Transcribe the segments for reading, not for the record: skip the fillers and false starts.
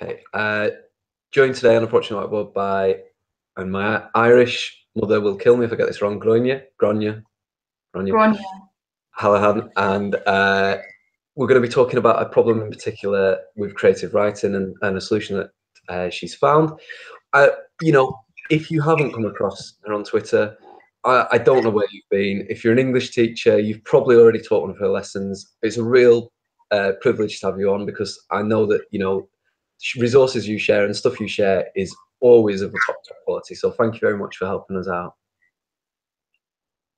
Okay. Joined today on a Approaching Whiteboard by, and my Irish mother will kill me if I get this wrong, Gráinne, Hallahan, and we're going to be talking about a problem in particular with creative writing and a solution that she's found. You know, if you haven't come across her on Twitter, I don't know where you've been. If you're an English teacher, you've probably already taught one of her lessons. It's a real privilege to have you on, because I know that, you know, resources you share and stuff you share is always of the top quality. So thank you very much for helping us out.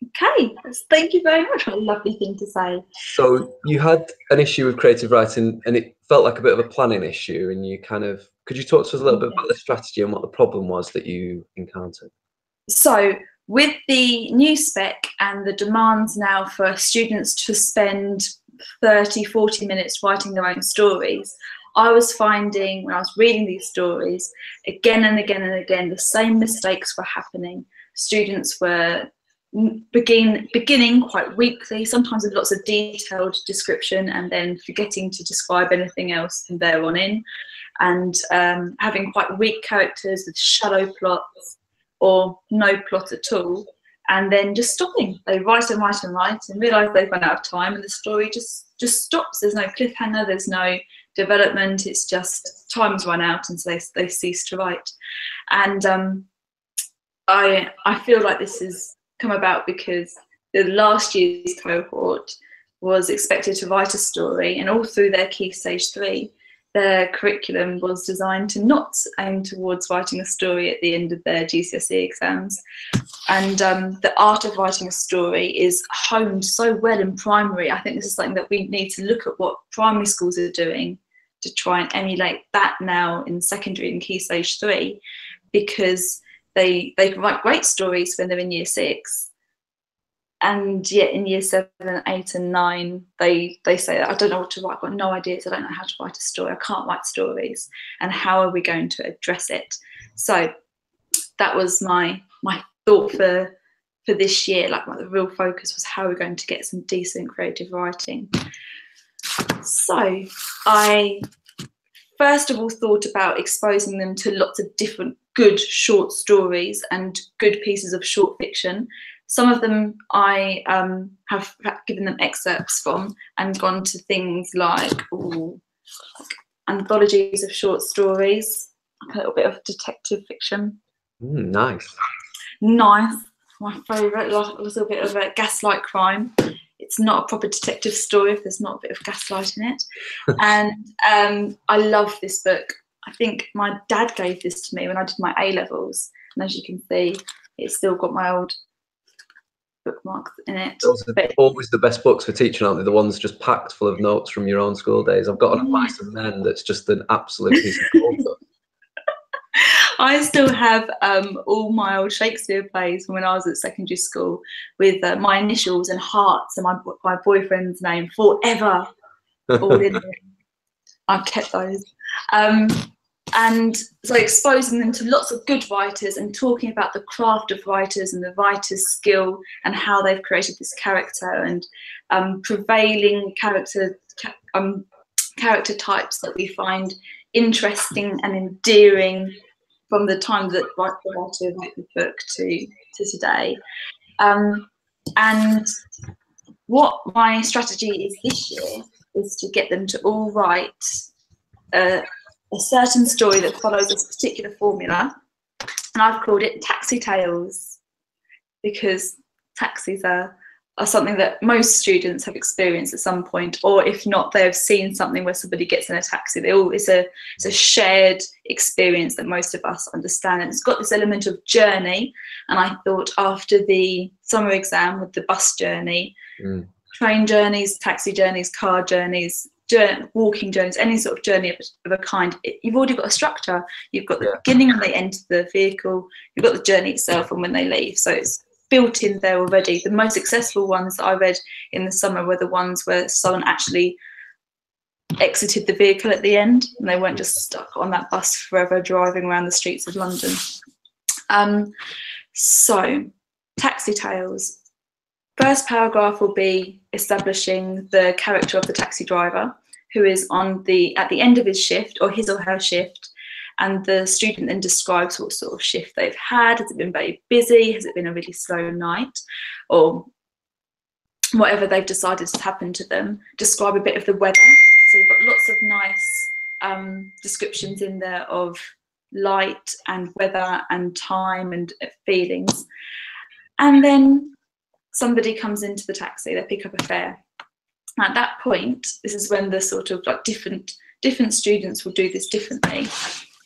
Okay, thank you very much. What a lovely thing to say. So you had an issue with creative writing, and it felt like a bit of a planning issue, and you kind of, could you talk to us a little bit about the strategy and what the problem was that you encountered? So with the new spec and the demands now for students to spend 30-40 minutes writing their own stories, I was finding when I was reading these stories again and again and again, the same mistakes were happening. Students were beginning quite weakly, sometimes with lots of detailed description, and then forgetting to describe anything else from there on in, and having quite weak characters with shallow plots or no plot at all, and then just stopping. They write and write and write and realise they've run out of time, and the story just stops. There's no cliffhanger, there's no development, it's just time's run out, and so they cease to write. And I feel like this has come about because the last year's cohort was expected to write a story, and all through their Key Stage 3, their curriculum was designed to not aim towards writing a story at the end of their GCSE exams. And the art of writing a story is honed so well in primary. I think this is something that we need to look at what primary schools are doing to try and emulate that now in secondary and Key Stage 3, because they can write great stories when they're in year 6, and yet in year 7, 8 and 9 they say that I don't know what to write, I've got no ideas, I don't know how to write a story, I can't write stories, and how are we going to address it? So that was my thought for this year. Like, the real focus was how we're going to get some decent creative writing. So I first of all thought about exposing them to lots of different good short stories and good pieces of short fiction. Some of them I have given them excerpts from and gone to things like anthologies of short stories, like a little bit of detective fiction. Nice. My favourite, like a little bit of a gaslight crime. It's not a proper detective story if there's not a bit of gaslight in it. And I love this book. I think my dad gave this to me when I did my A-levels, and as you can see, it's still got my old bookmarks in it. Those are always the best books for teaching, aren't they? The ones just packed full of notes from your own school days. I've got an Advice of Men that's just an absolute piece of gold. I still have all my old Shakespeare plays from when I was at secondary school, with my initials and hearts and my boyfriend's name forever all in there. I've kept those. And so exposing them to lots of good writers and talking about the craft of writers and the writer's skill and how they've created this character, and prevailing character types that we find interesting and endearing from the time that the writer wrote the book to today. And what my strategy is this year is to get them to all write a certain story that follows a particular formula, and I've called it Taxi Tales, because taxis are something that most students have experienced at some point, or if not, they have seen something where somebody gets in a taxi. It's a shared experience that most of us understand, and it's got this element of journey. And I thought, after the summer exam with the bus journey, train journeys, taxi journeys, car journeys, walking journeys, any sort of journey of a kind, you've already got a structure. You've got the beginning when they enter the vehicle, you've got the journey itself, and when they leave. So it's built in there already. The most successful ones that I read in the summer were the ones where someone actually exited the vehicle at the end, and they weren't just stuck on that bus forever driving around the streets of London. So, Taxi Tales. First paragraph will be establishing the character of the taxi driver. who is at the end of his shift, or his or her shift, and the student then describes what sort of shift they've had. Has it been very busy? Has it been a really slow night? Or whatever they've decided has happened to them. Describe a bit of the weather. So you've got lots of nice descriptions in there of light and weather and time and feelings. And then somebody comes into the taxi, they pick up a fare. At that point, this is when the sort of like different students will do this differently.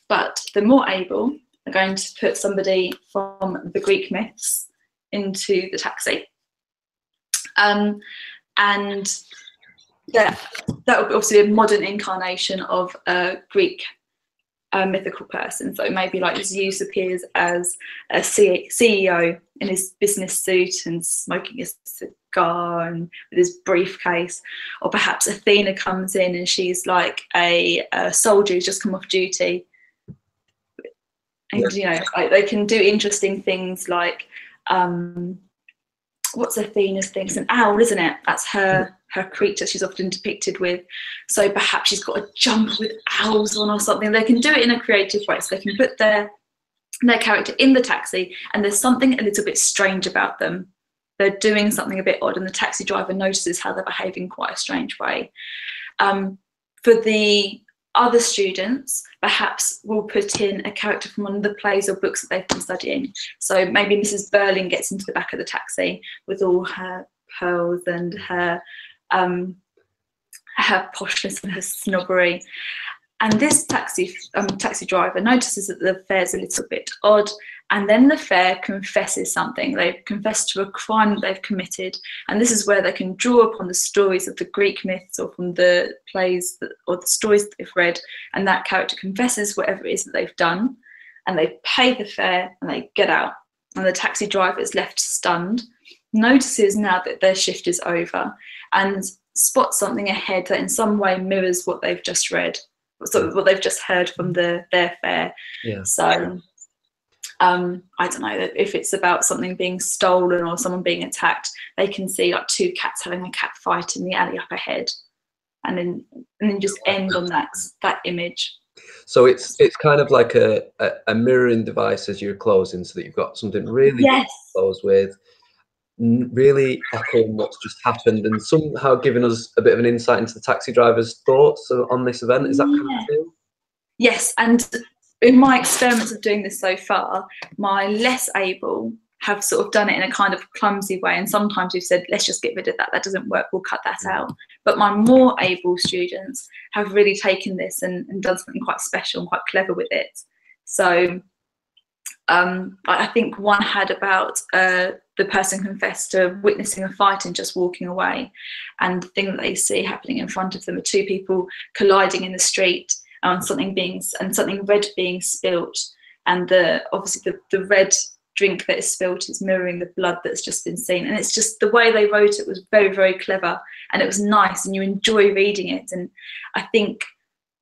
But the more able are going to put somebody from the Greek myths into the taxi. And that would be obviously a modern incarnation of a Greek mythical person. So maybe like Zeus appears as a CEO in his business suit and smoking a cigar and with his briefcase, or perhaps Athena comes in and she's like a soldier who's just come off duty. And you know, like, they can do interesting things like what's Athena's thing? It's an owl, isn't it? That's her creature she's often depicted with. So perhaps she's got a jumper with owls on or something. They can do it in a creative way. So they can put their character in the taxi, and there's something a little bit strange about them. They're doing something a bit odd, and the taxi driver notices how they're behaving quite a strange way. For the other students, perhaps we'll put in a character from one of the plays or books that they've been studying. So maybe Mrs. Burling gets into the back of the taxi with all her pearls and her poshness and her snobbery. And this taxi driver notices that the fare's a little bit odd, and then the fare confesses something. They've confessed to a crime that they've committed, and this is where they can draw upon the stories of the Greek myths or from the plays or the stories that they've read, and that character confesses whatever it is that they've done, and they pay the fare and they get out. And the taxi driver is left stunned, notices now that their shift is over, and spots something ahead that in some way mirrors what they've just read. Sort of what they've just heard from their fare. Yeah. So I don't know if it's about something being stolen or someone being attacked. They can see like two cats having a cat fight in the alley up ahead, and then just end on that image. So it's kind of like a mirroring device as you're closing, so that you've got something really to close with, really echoing what's just happened, and somehow giving us a bit of an insight into the taxi driver's thoughts on this event. Is that kind of feel? Yes, and in my experiments of doing this so far, my less able have sort of done it in a kind of clumsy way, and sometimes we've said, let's just get rid of that, that doesn't work, we'll cut that out. But my more able students have really taken this and done something quite special and quite clever with it. So I think one had about the person confessed to witnessing a fight and just walking away, and the thing that they see happening in front of them are two people colliding in the street, and something red being spilt, and obviously the red drink that is spilt is mirroring the blood that's just been seen. And it's just the way they wrote it was very, very clever, and it was nice, and you enjoy reading it. And I think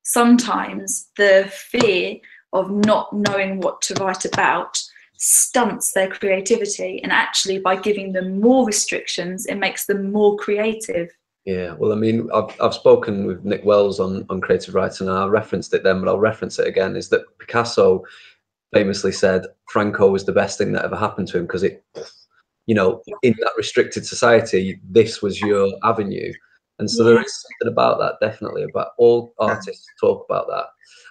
sometimes the fear of not knowing what to write about stunts their creativity, and actually by giving them more restrictions it makes them more creative. Yeah, well, I mean, I've spoken with Nick Wells on creative writing, and I referenced it then, but I'll reference it again, is that Picasso famously said Franco was the best thing that ever happened to him, because it, you know, in that restricted society, this was your avenue. And so there is something about that, definitely, about all artists talk about that.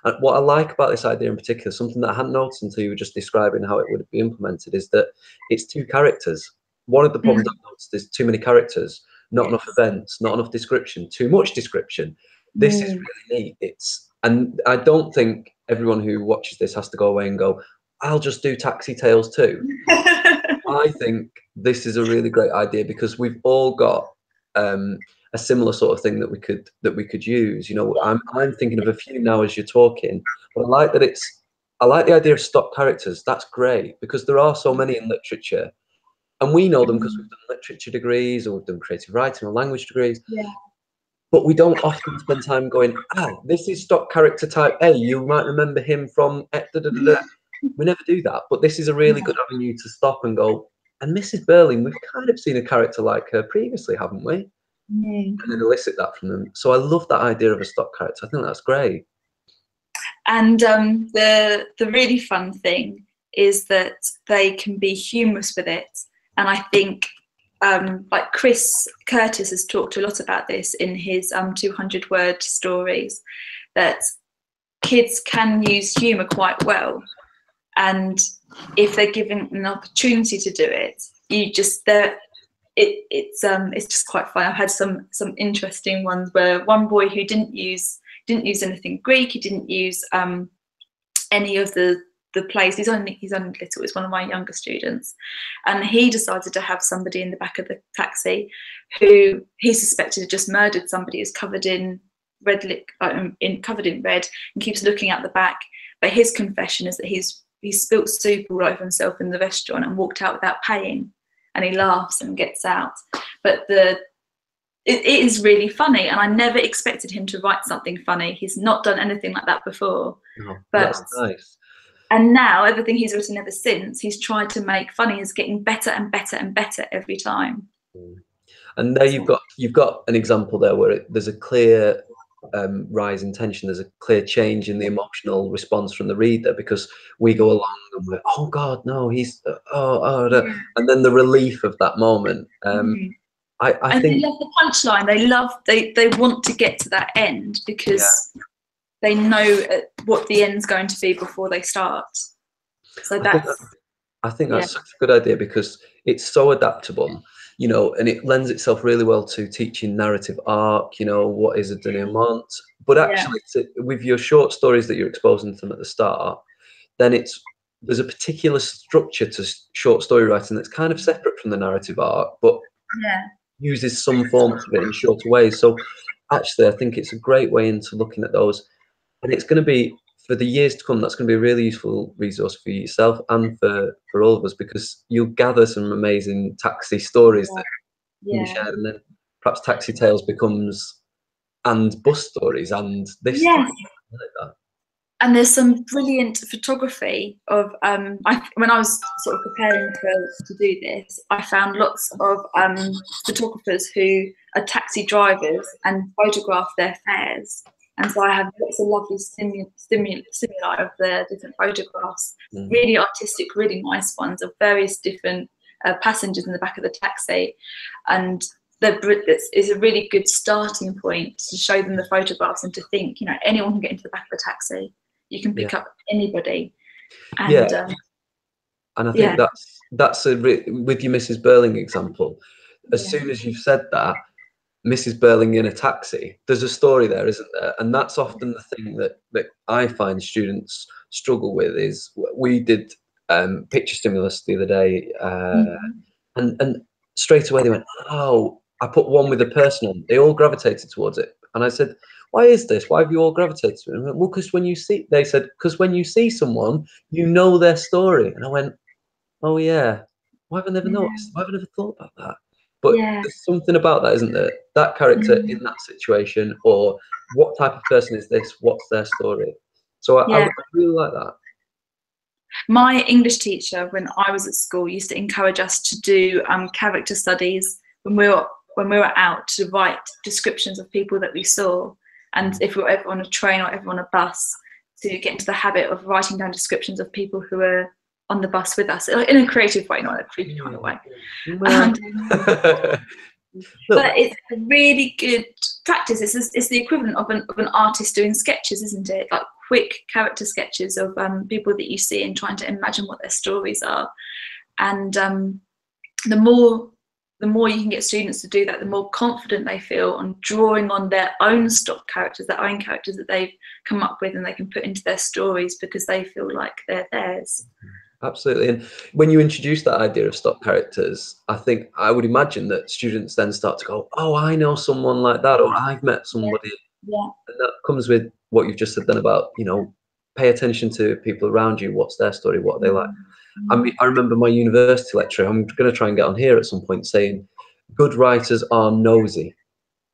And what I like about this idea in particular, something that I hadn't noticed until you were just describing how it would be implemented, is that it's two characters. One of the problems I've noticed is too many characters, not enough events, not enough description, too much description. This is really neat. And I don't think everyone who watches this has to go away and go, I'll just do Taxi Tales too. I think this is a really great idea, because we've all got a similar sort of thing that we could use. You know, I'm thinking of a few now as you're talking, but I like the idea of stock characters. That's great, because there are so many in literature, and we know them because we've done literature degrees, or we've done creative writing or language degrees. But we don't often spend time going, this is stock character type A, you might remember him from We never do that, but this is a really good avenue to stop and go, and Mrs. Burling, we've kind of seen a character like her previously, haven't we? and then elicit that from them. So I love that idea of a stock character. I think that's great. And the really fun thing is that they can be humorous with it. And I think like Chris Curtis has talked a lot about this in his 200-word stories, that kids can use humour quite well. And if they're given an opportunity to do it, it's just quite fun. I've had some interesting ones where one boy who didn't use anything Greek, he didn't use any of the plays. He's only little. It's one of my younger students, and he decided to have somebody in the back of the taxi who he suspected had just murdered somebody, who's covered in red, covered in red, and keeps looking at the back. But his confession is that he spilt soup all over himself in the restaurant and walked out without paying. And he laughs and gets out. But it is really funny, and I never expected him to write something funny. He's not done anything like that before. Oh, but that's nice. And now everything he's written ever since, he's tried to make funny, is getting better and better and better every time. And there you've got an example there where there's a clear rise in tension. There's a clear change in the emotional response from the reader, because we go along and we're, oh God, no, he's and then the relief of that moment. I think they love the punchline. They want to get to that end, because they know what the end's going to be before they start. So I think that's such a good idea, because it's so adaptable, you know, and it lends itself really well to teaching narrative arc, you know, what is a denouement. But actually, with your short stories that you're exposing to them at the start, then there's a particular structure to short story writing that's kind of separate from the narrative arc, but uses some form of it in shorter ways. So actually, I think it's a great way into looking at those. And it's going to be, for the years to come, that's going to be a really useful resource for yourself and for all of us, because you'll gather some amazing taxi stories that can be shared, and then perhaps Taxi Tales becomes and bus stories and this story, like that. And there's some brilliant photography of when I was sort of preparing to do this, I found lots of photographers who are taxi drivers and photograph their fares. And so I have lots of lovely stimuli of the different photographs, really artistic, really nice ones of various different passengers in the back of the taxi. And it's a really good starting point to show them the photographs and to think, you know, anyone can get into the back of the taxi. You can pick up anybody. And, and I think that's with your Mrs. Burling example. As soon as you've said that, Mrs. Burling in a taxi, there's a story there, isn't there? And that's often the thing that I find students struggle with. Is we did picture stimulus the other day, and straight away they went, oh, I put one with a person on. They all gravitated towards it, and I said, why is this? Why have you all gravitated to it? And I went, well, because when you see someone, you know their story. And I went, oh yeah, why have I never noticed? Why have I never thought about that? But there's something about that, isn't there? That character in that situation, or what type of person is this? What's their story? So I really like that. My English teacher, when I was at school, used to encourage us to do character studies when we were out, to write descriptions of people that we saw. And if we were ever on a train or ever on a bus, to get into the habit of writing down descriptions of people who were on the bus with us, in a creative way, not a creepy kind of way. But it's a really good practice. It's the equivalent of an artist doing sketches, isn't it? Like quick character sketches of people that you see and trying to imagine what their stories are. And the more you can get students to do that, the more confident they feel on drawing on their own stock characters, their own characters that they've come up with and they can put into their stories, because they feel like they're theirs. Absolutely. And when you introduce that idea of stock characters, I would imagine that students then start to go, oh, I know someone like that, or I've met somebody. And that comes with what you've just said then about, you know, pay attention to people around you. What's their story? What are they like? I mean, I remember my university lecturer, I'm going to try and get on here at some point, saying good writers are nosy.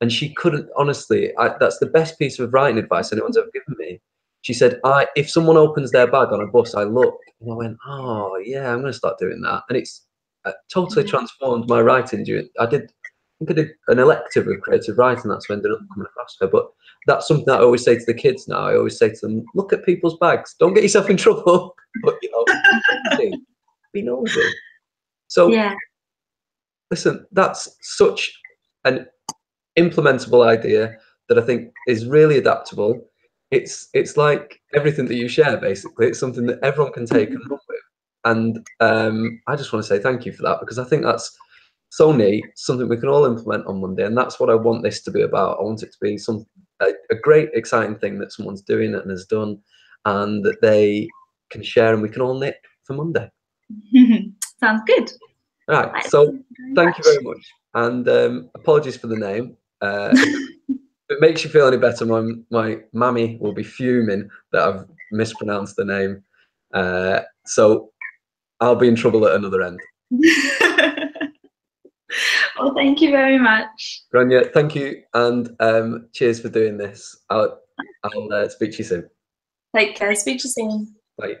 And she couldn't, honestly, that's the best piece of writing advice anyone's ever given me. She said, if someone opens their bag on a bus, I look. And I went, oh, yeah, I'm going to start doing that. And it's totally transformed my writing. I did think I did an elective of creative writing. That's what ended up coming across her. But that's something that I always say to the kids now. I always say to them, look at people's bags. Don't get yourself in trouble, but be nosy. So Yeah. listen, that's such an implementable idea that I think is really adaptable. It's like everything that you share, basically. It's something that everyone can take and run with. And I just want to say thank you for that, because I think that's so neat, something we can all implement on Monday. And that's what I want this to be about. I want it to be a great, exciting thing that someone's doing and has done, and that they can share and we can all knit for Monday. Sounds good. Right, so thank you very much. And apologies for the name. If it makes you feel any better, my mammy will be fuming that I've mispronounced the name. So I'll be in trouble at another end. Well, thank you very much. Gráinne, thank you, and cheers for doing this. I'll speak to you soon. Take care. Speak to you soon. Bye.